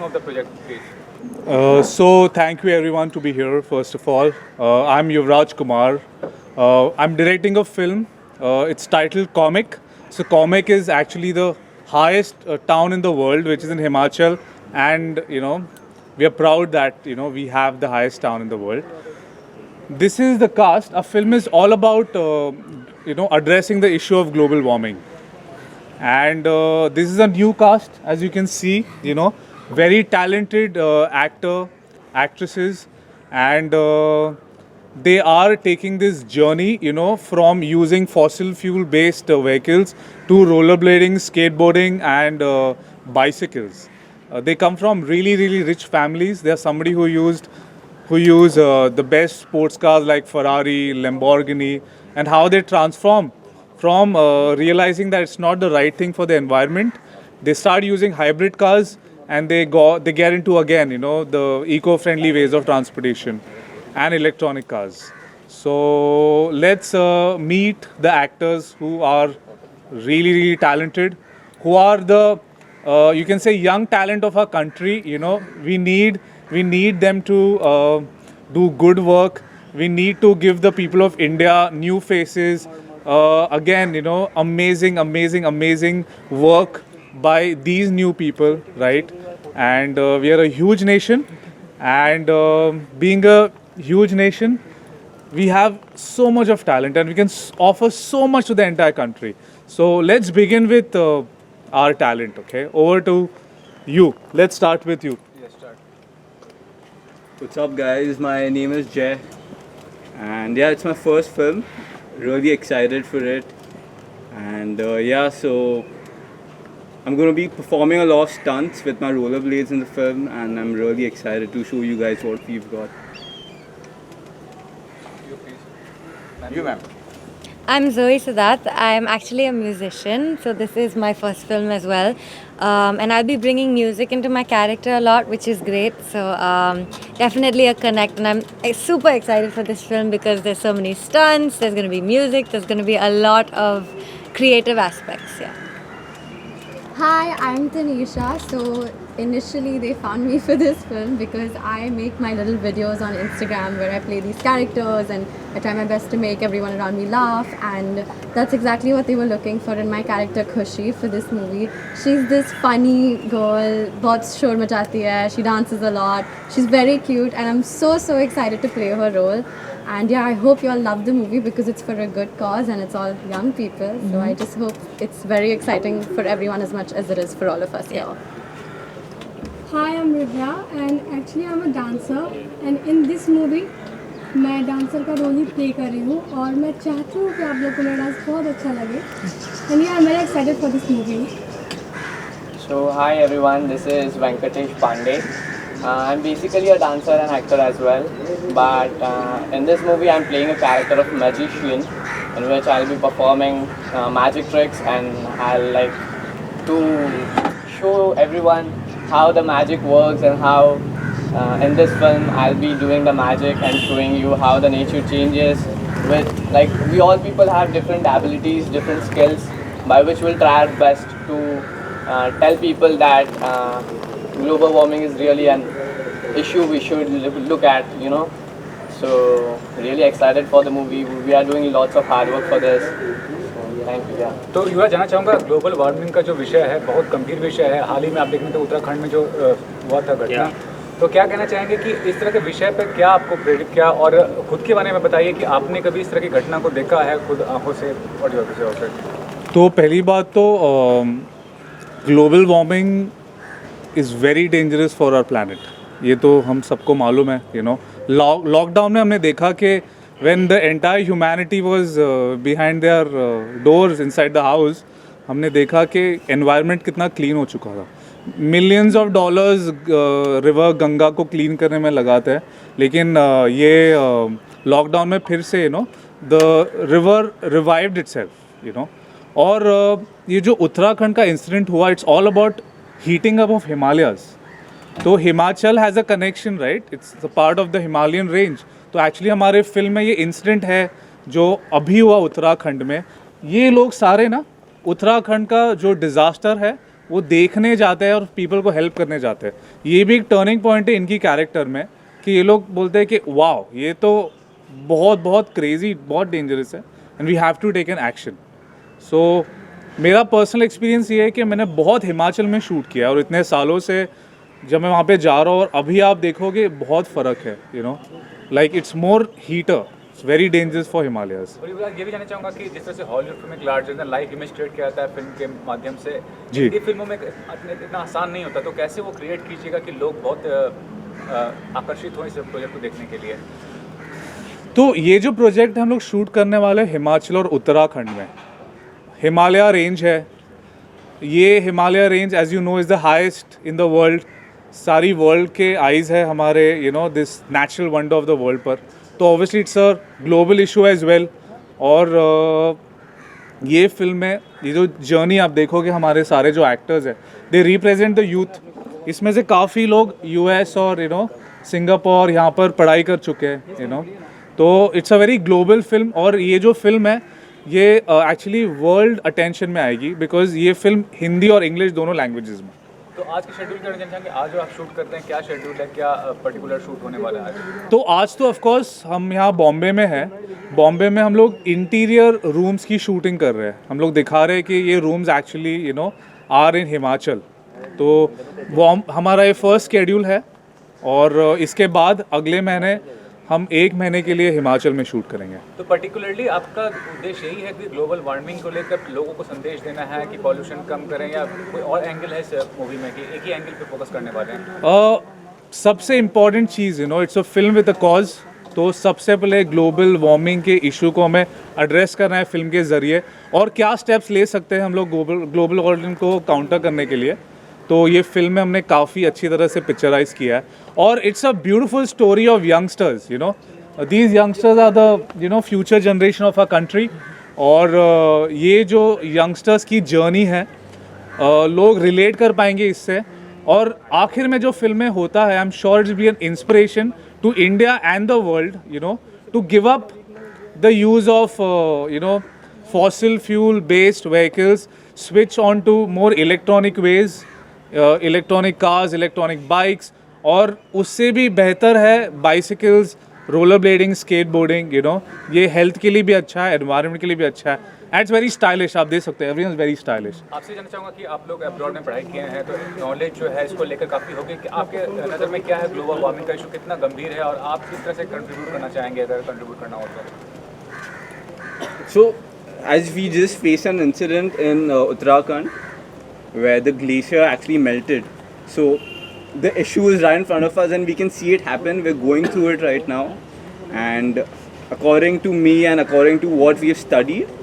of the project, please? So thank you everyone to be here. First of all, I'm Yuvraj Kumar. I'm directing a film. It's titled Comic. So Comic is actually the highest town in the world, which is in Himachal, and we are proud that we have the highest town in the world. This is the cast. Our film is all about addressing the issue of global warming. And this is a new cast, as you can see, very talented actor, actresses, and they are taking this journey, from using fossil fuel based vehicles to rollerblading, skateboarding, and bicycles. They come from really, really rich families. They are somebody who use the best sports cars like Ferrari, Lamborghini, and how they transform from realizing that it's not the right thing for the environment. They start using hybrid cars, and they get into again the eco-friendly ways of transportation and electronic cars. So let's meet the actors who are really, really talented, who are the you can say young talent of our country. We need them to do good work. We need to give the people of India new faces. Again, amazing, amazing, amazing work by these new people, right? And we are a huge nation, and being a huge nation, we have so much of talent, and we can offer so much to the entire country. So let's begin with our talent. Okay, over to you. Let's start with you. Yes, start. What's up, guys? My name is Jay, and yeah, it's my first film. Really excited for it, and so I'm gonna be performing a lot of stunts with my rollerblades in the film, and I'm really excited to show you guys what we've got. You, please. You, ma'am. I'm Zoe Siddharth. I'm actually a musician, so this is my first film as well. And I'll be bringing music into my character a lot, which is great. So definitely a connect, and I'm super excited for this film because there's so many stunts, there's going to be music, there's going to be a lot of creative aspects. Yeah. Hi, I'm Tanisha. So initially they found me for this film because I make my little videos on Instagram where I play these characters and I try my best to make everyone around me laugh, and that's exactly what they were looking for in my character Khushi for this movie. She's this funny girl, बहुत शोर मचाती है, she dances a lot, she's very cute, and I'm so excited to play her role. And yeah, I hope you all love the movie because it's for a good cause and it's all young people. So I just hope it's very exciting for everyone as much as it is for all of us here. Hi, I'm Rivya and actually I'm a dancer, and in this movie मैं dancer का role ही play कर रही हूँ और मैं चाहती हूँ कि आप लोग को मेरा डांस बहुत अच्छा लगे, and yeah, I'm very excited for this movie. So hi everyone, this is Venkatesh Pandey. I'm basically a dancer and actor as well, but in this movie I'm playing a character of magician in which I'll be performing magic tricks, and I'll like to show everyone how the magic works and how in this film I'll be doing the magic and showing you how the nature changes with, like, we all people have different abilities, different skills by which we'll try our best to tell people that global warming is really an issue we should look at, So really excited for the movie. We are doing lots of hard work for this. Thank you. Yeah. तो युवा जानना चाहूँगा, global warming का जो विषय है बहुत गंभीर विषय है. हाल ही में आप देखने थे उत्तराखंड में जो हुआ था घटना, तो क्या कहना चाहेंगे कि इस तरह के विषय पर क्या आपको प्रेरित किया, और खुद के बारे में बताइए कि आपने कभी इस तरह की घटना को देखा है खुद आंखों से और जो से? तो पहली बात तो global warming is very dangerous for our planet. ये तो हम सबको मालूम है. लॉकडाउन में हमने देखा कि when the entire humanity was behind there doors inside the house, हमने देखा कि एनवायरनमेंट कितना क्लीन हो चुका था. Millions of dollars river Ganga को क्लीन करने में लगाते हैं, लेकिन ये लॉकडाउन में फिर से द रिवर रिवाइव्ड इटसेल्फ. और ये जो उत्तराखंड का इंसिडेंट हुआ, it's all about heating up of Himalayas. तो Himachal has a connection, right? It's a part of the Himalayan range. तो एक्चुअली हमारे फिल्म में ये इंसिडेंट है जो अभी हुआ उत्तराखंड में. ये लोग सारे उत्तराखंड का जो डिज़ास्टर है वो देखने जाते हैं और पीपल को हेल्प करने जाते हैं. ये भी एक टर्निंग पॉइंट है इनकी कैरेक्टर में कि ये लोग बोलते हैं कि वाओ ये तो बहुत बहुत क्रेजी, बहुत डेंजरस है and we have to take an action. So मेरा पर्सनल एक्सपीरियंस ये है कि मैंने बहुत हिमाचल में शूट किया और इतने सालों से जब मैं वहाँ पे जा रहा हूँ और अभी आप देखोगे बहुत फ़र्क है. You know like it's more heater, it's very dangerous for Himalayas. और ये भी जानना चाहूँगा कि जिस तरह से हॉलीवुड फिल्म एक larger than life image create किया जाता है फिल्म के माध्यम से, जी. ये फिल्मों में इतना आसान नहीं होता, तो कैसे वो क्रिएट कीजिएगा कि लोग बहुत आकर्षित हों इस प्रोजेक्ट को देखने के लिए? तो ये जो प्रोजेक्ट हम लोग शूट करने वाले हैं हिमाचल और उत्तराखंड में, हिमालय रेंज है. ये Himalaya range as you know is the highest in the world. सारी वर्ल्ड के आइज़ है हमारे you know this natural wonder of the world पर. तो obviously it's a global issue as well. और ये फिल्म में ये जो जर्नी आप देखोगे हमारे सारे जो एक्टर्स हैं दे रिप्रेजेंट द यूथ. इसमें से काफ़ी लोग यूएस और यू नो सिंगापुर यहाँ पर पढ़ाई कर चुके हैं यू नो. तो it's a very global film. और ये जो फिल्म है ये एक्चुअली वर्ल्ड अटेंशन में आएगी बिकॉज ये फिल्म हिंदी और इंग्लिश दोनों लैंग्वेजेस में. तो आज की शेड्यूल क्या जानना चाहेंगे? आज जो आप शूट करते हैं क्या शेड्यूल है, क्या पर्टिकुलर शूट होने वाला है आज? तो आज तो ऑफ कोर्स हम यहाँ बॉम्बे में हैं. बॉम्बे में हम लोग इंटीरियर रूम्स की शूटिंग कर रहे हैं. हम लोग दिखा रहे हैं कि ये rooms actually you know are in Himachal. तो वो हमारा ये फर्स्ट शेड्यूल है और इसके बाद अगले महीने हम 1 महीने के लिए हिमाचल में शूट करेंगे. तो पर्टिकुलरली आपका उद्देश्य यही है कि ग्लोबल वार्मिंग को लेकर लोगों को संदेश देना है कि पॉल्यूशन कम करें, या कोई और एंगल है इस मूवी में कि एक ही एंगल पे फोकस करने वाले हैं? सबसे important cheese you know it's a film with a cause. तो सबसे पहले ग्लोबल वार्मिंग के इशू को हमें एड्रेस करना है फिल्म के ज़रिए और क्या स्टेप्स ले सकते हैं हम लोग ग्लोबल वार्मिंग को काउंटर करने के लिए. तो ये फिल्म में हमने काफ़ी अच्छी तरह से पिक्चराइज किया है और it's a beautiful story of youngsters. You know these youngsters are the you know future generation of a country. और ये जो यंगस्टर्स की जर्नी है लोग रिलेट कर पाएंगे इससे. और आखिर में जो फिल्में होता है I am sure it's be an inspiration to India and the world you know to give up the use of you know fossil fuel based vehicles, switch on to more electronic ways, electronic cars, electronic bikes. और उससे भी बेहतर है bicycles, rollerblading, skateboarding. You know ये health के लिए भी अच्छा है, एनवायरनमेंट के लिए भी अच्छा है एंड इट्स वेरी स्टाइलिश. आप देख सकते हैं एवरीवन इज वेरी स्टाइलिश. आपसे जानना चाहूँगा कि आप लोग अब्रॉड में पढ़ाई किए हैं तो नॉलेज जो है इसको लेकर काफ़ी होगी कि आपके नज़र में क्या है ग्लोबल वार्मिंग का इशू कितना गंभीर है और आप किस तरह से कंट्रीब्यूट करना चाहेंगे अगर कंट्रीब्यूट करना हो तो? So, as we just faced an incident in Uttarakhand where the glacier actually melted. So, the issue is right in front of us and we can see it happen. We're going through it right now. And according to me and according to what we have studied,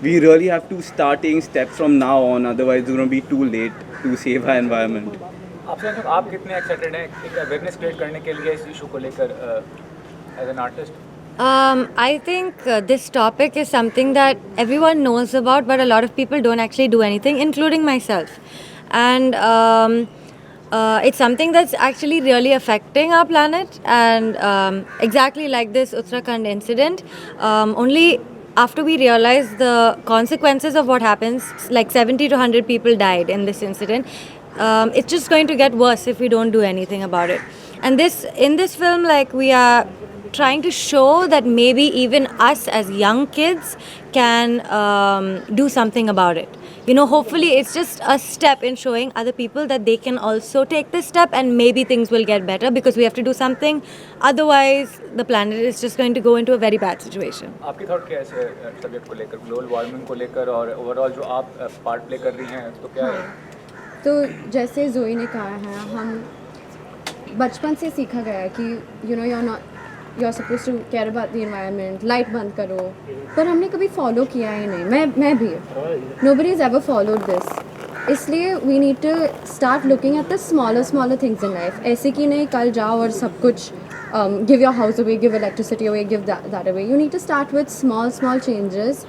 we really have to start taking steps from now on. Otherwise, it's going to be too late to save our environment. आपसे जानना आप कितने excited हैं एक awareness create करने के लिए इस इशू को लेकर as an artist? I think this topic is something that everyone knows about, but a lot of people don't actually do anything, including myself. And it's something that's actually really affecting our planet. And exactly like this Uttarakhand incident, only after we realized the consequences of what happens, like 70 to 100 people died in this incident. It's just going to get worse if we don't do anything about it. And in this film, like we are trying to show that maybe even us as young kids can do something about it. You know, hopefully it's just a step in showing other people that they can also take this step and maybe things will get better because we have to do something. Otherwise, the planet is just going to go into a very bad situation. आपकी thought क्या है इस subject को लेकर, global warming को लेकर और overall जो आप पार्ट प्ले कर रही हैं तो क्या है? तो जैसे जोई ने कहा है, हम बचपन से सीखा गया है कि you know you are suppose to care about the environment, light बंद करो, पर हमने कभी फॉलो किया ही नहीं. मैं भी, nobody is ever followed this. इसलिए we need to start looking at the smaller things in life. ऐसे कि नहीं कल जाओ और सब कुछ give your house away, give electricity away, give that away. You need to start with small changes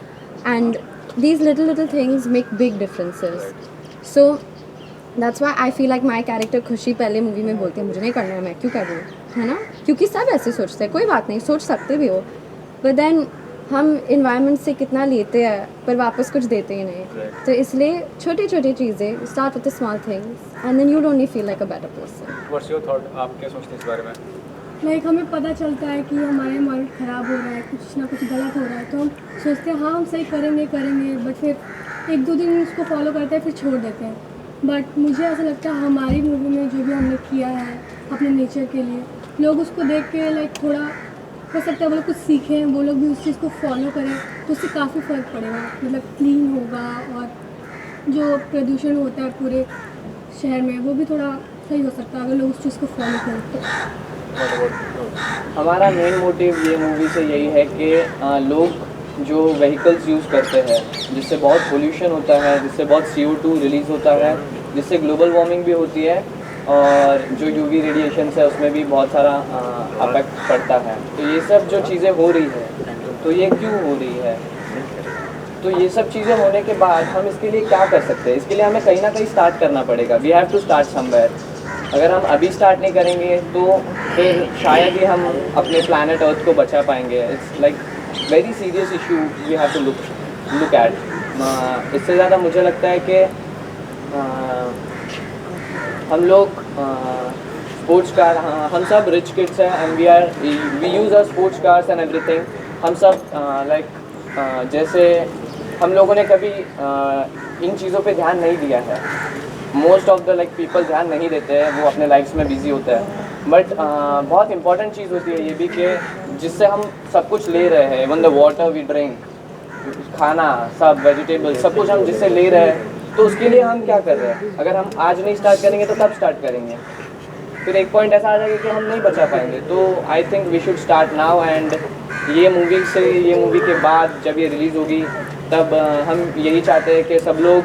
and these little things make big differences. So that's why I feel like my character खुशी पहले movie में बोलती है मुझे नहीं करना है, मैं क्यों कर रही हूँ, है ना, क्योंकि सब ऐसे सोचते हैं. कोई बात नहीं, सोच सकते भी हो, but then हम इन्वायरमेंट से कितना लेते हैं पर वापस कुछ देते ही नहीं, तो इसलिए छोटी छोटी चीज़ें, start with the small things and then you don't feel like a better person. What's your thought, आप क्या सोचते हैं इस बारे में? लाइक हमें पता चलता है कि हमारा इन्वायरमेंट ख़राब हो रहा है, कुछ ना कुछ गलत हो रहा है, तो हम सोचते हैं हाँ हम सही करेंगे, बट फिर 1-2 दिन उसको फॉलो करते हैं फिर छोड़ देते हैं। बट मुझे ऐसा लगता है हमारी मूवी में जो भी हमने किया है अपने नेचर के लिए, लोग उसको देख के लाइक थोड़ा हो सकता है वो लोग कुछ सीखें, वो लोग भी उस चीज़ को फॉलो करें, तो उससे काफ़ी फ़र्क पड़ेगा। मतलब क्लीन होगा और जो प्रदूषण होता है पूरे शहर में वो भी थोड़ा सही हो सकता है अगर लोग उस चीज़ को फॉलो करें तो। हमारा मेन मोटिव ये मूवी से यही है कि लोग जो व्हीकल्स यूज़ करते हैं जिससे बहुत पोल्यूशन होता है, जिससे बहुत CO2 रिलीज़ होता है, जिससे ग्लोबल वार्मिंग भी होती है और जो UV रेडिएशन है उसमें भी बहुत सारा अफेक्ट पड़ता है। तो ये सब जो चीज़ें हो रही है तो ये क्यों हो रही है, तो ये सब चीज़ें होने के बाद हम इसके लिए क्या कर सकते हैं? इसके लिए हमें कहीं ना कहीं स्टार्ट करना पड़ेगा। We have to start somewhere. अगर हम अभी स्टार्ट नहीं करेंगे तो फिर शायद ही हम अपने प्लैनेट अर्थ को बचा पाएंगे। It's like very serious issue we have to look at. इससे ज़्यादा मुझे लगता है कि हम लोग स्पोर्ट्स कार, हम सब रिच किड्स हैं and we use our sports cars and everything. हम सब जैसे हम लोगों ने कभी इन चीज़ों पे ध्यान नहीं दिया है। मोस्ट ऑफ द पीपल ध्यान नहीं देते हैं, वो अपने लाइफ्स में बिजी होता है। बट बहुत इंपॉर्टेंट चीज़ होती है ये भी कि जिससे हम सब कुछ ले रहे हैं, even the water we drink, खाना, सब वेजिटेबल, सब कुछ हम जिससे ले रहे हैं, तो उसके लिए हम क्या कर रहे हैं? अगर हम आज नहीं स्टार्ट करेंगे तो कब स्टार्ट करेंगे? फिर एक पॉइंट ऐसा आ जाएगा कि हम नहीं बचा पाएंगे। तो I think we should start now. And ये मूवी के बाद जब ये रिलीज़ होगी तब हम यही चाहते हैं कि सब लोग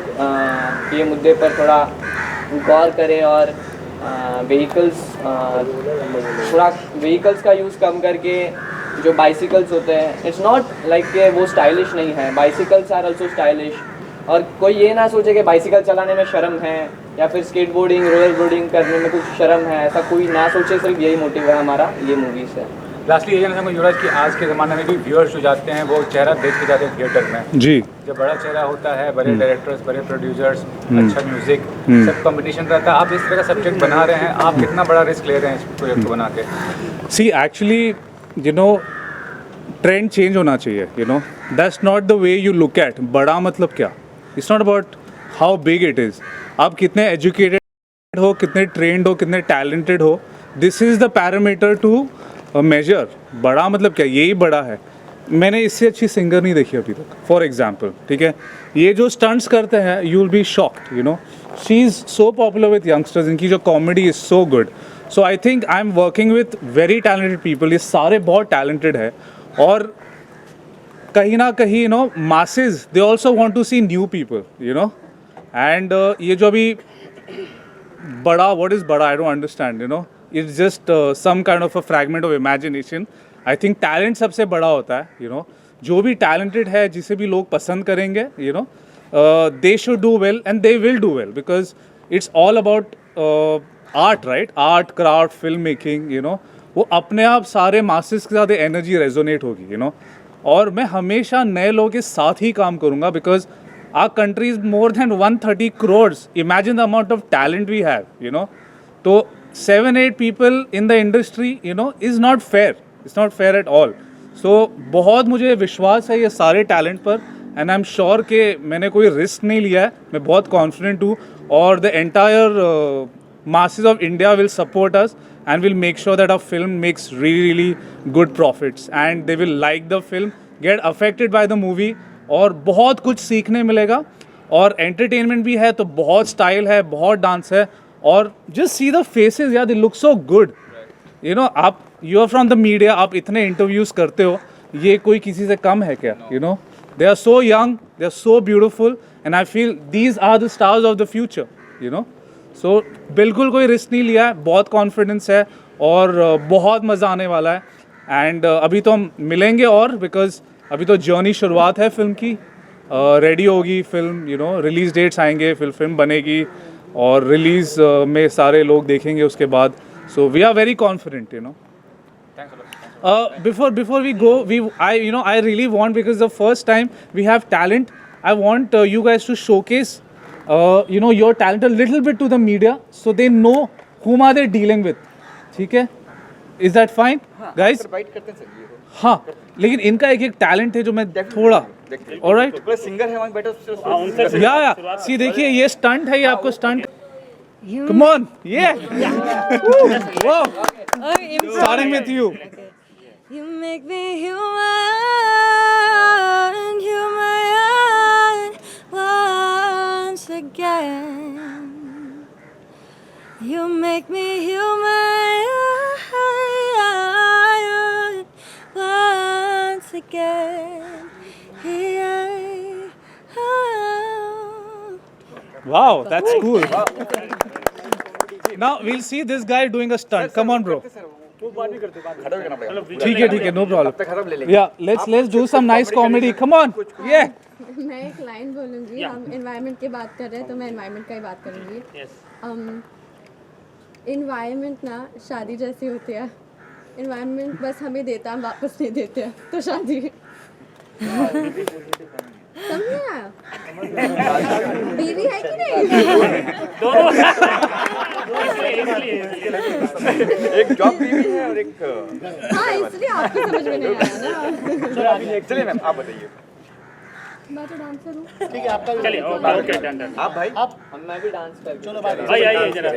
ये मुद्दे पर थोड़ा गौर करें और व्हीकल्स का यूज़ कम करके जो बाइसिकल्स होते हैं, इट्स नॉट लाइक कि वो स्टाइलिश नहीं है, बाइसिकल्स आर ऑल्सो स्टाइलिश। और कोई ये ना सोचे कि बाइसिकल चलाने में शर्म है या फिर स्केटबोर्डिंग, रोलर बोर्डिंग करने में कुछ शर्म है, ऐसा कोई ना सोचे। सिर्फ यही मोटिव है हमारा ये मूवी से। लास्टली ये जानना चाहूँगा युवराज कि आज के ज़माने में भी व्यूअर्स जो जाते हैं वो चेहरा देख के जाते हैं थिएटर में। जी। जब बड़ा चेहरा होता है, बड़े डायरेक्टर्स, बड़े प्रोड्यूसर्स, अच्छा म्यूजिक, सब कंपटीशन रहता है। आप इस तरह का सब्जेक्ट बना रहे हैं, आप कितना बड़ा रिस्क ले रहे हैं इस प्रोजेक्ट को बना के? सी एक्चुअली ट्रेंड चेंज होना चाहिए, that's not the way you look at. बड़ा मतलब क्या? It's not about how big it is. आप कितने एजुकेटेड हो, कितने ट्रेंड हो, कितने टैलेंटेड हो, this is the parameter to measure. बड़ा मतलब क्या? यही बड़ा है। मैंने इससे अच्छी सिंगर नहीं देखी अभी तक, फॉर एग्जाम्पल। ठीक है, ये जो स्टंट्स करते हैं, you will be shocked. She is so popular with youngsters. इनकी जो comedy is so good. So I think I am working with very talented people. ये सारे बहुत टैलेंटेड है और कहीं ना कहीं masses they also want to see new people, and ये जो अभी बड़ा, what is बड़ा? I don't understand, it's just some kind of a fragment of imagination. I think talent सबसे बड़ा होता है, जो भी talented है, जिसे भी लोग पसंद करेंगे, they should do well and they will do well because it's all about art, right? Art, craft, filmmaking, वो अपने आप सारे masses के साथ एनर्जी रेजोनेट होगी, और मैं हमेशा नए लोगों के साथ ही काम करूँगा because our country is more than 130 crores. Imagine the amount of talent we have, तो 7-8 people in the industry is not fair. It's not fair at all. So बहुत मुझे विश्वास है ये सारे टैलेंट पर एंड आई एम श्योर कि मैंने कोई रिस्क नहीं लिया है. मैं बहुत कॉन्फिडेंट हूँ और the entire masses of India will support us and will make sure that our film makes really good profits and they will like the film, get affected by the movie और बहुत कुछ सीखने मिलेगा. और entertainment भी है तो बहुत style है, बहुत डांस है और just see the faces यार, they look so good. आप you are from the media, आप इतने interviews करते हो, ये कोई किसी से कम है क्या? They are so young, they are so beautiful and I feel these are the stars of the future. सो बिल्कुल कोई रिस्क नहीं लिया है, बहुत कॉन्फिडेंस है और बहुत मज़ा आने वाला है. एंड अभी तो हम मिलेंगे और बिकॉज अभी तो जर्नी शुरुआत है फिल्म की. रेडी होगी फिल्म, रिलीज़ डेट्स आएंगे, फिर फिल्म बनेगी और रिलीज़ में सारे लोग देखेंगे उसके बाद. So we are very confident. Thanks a lot. Before we go, I really want, because the first time we have talent, I want you guys to showcase your talent a little bit to the media, so they know whom are they dealing with. ठीक है? Is that fine, guys? हाँ, लेकिन इनका एक talent है जो मैं थोड़ा, alright? सिंगर है वहाँ बेटा या सी देखिए, ये स्टंट है, ये आपको stunt. Come on, yeah. Whoa. Starting with you. You make me human once again. You make me human once again. Wow, that's cool. Now we'll see this guy doing a stunt. Come on, bro. ठीक है, no problem. Yeah, let's do some nice comedy. Come on. Yeah. मैं एक line बोलूँगी. हम environment की बात कर रहे हैं तो मैं environment का ही बात करूँगी. environment ना शादी जैसी होती है. environment बस हमें देता, हम वापस नहीं देते हैं. तो शादी समझे आया? बीवी है कि नहीं? एक जॉब बीवी है और एक हाँ, इसलिए आपको समझ में नहीं आया ना. चलिए मैम आप बताइए. मैं तो डांसर हूँ. ठीक है आपका चलिए ओके डन. आप भाई मैं भी डांस करके भाई आइए जरा.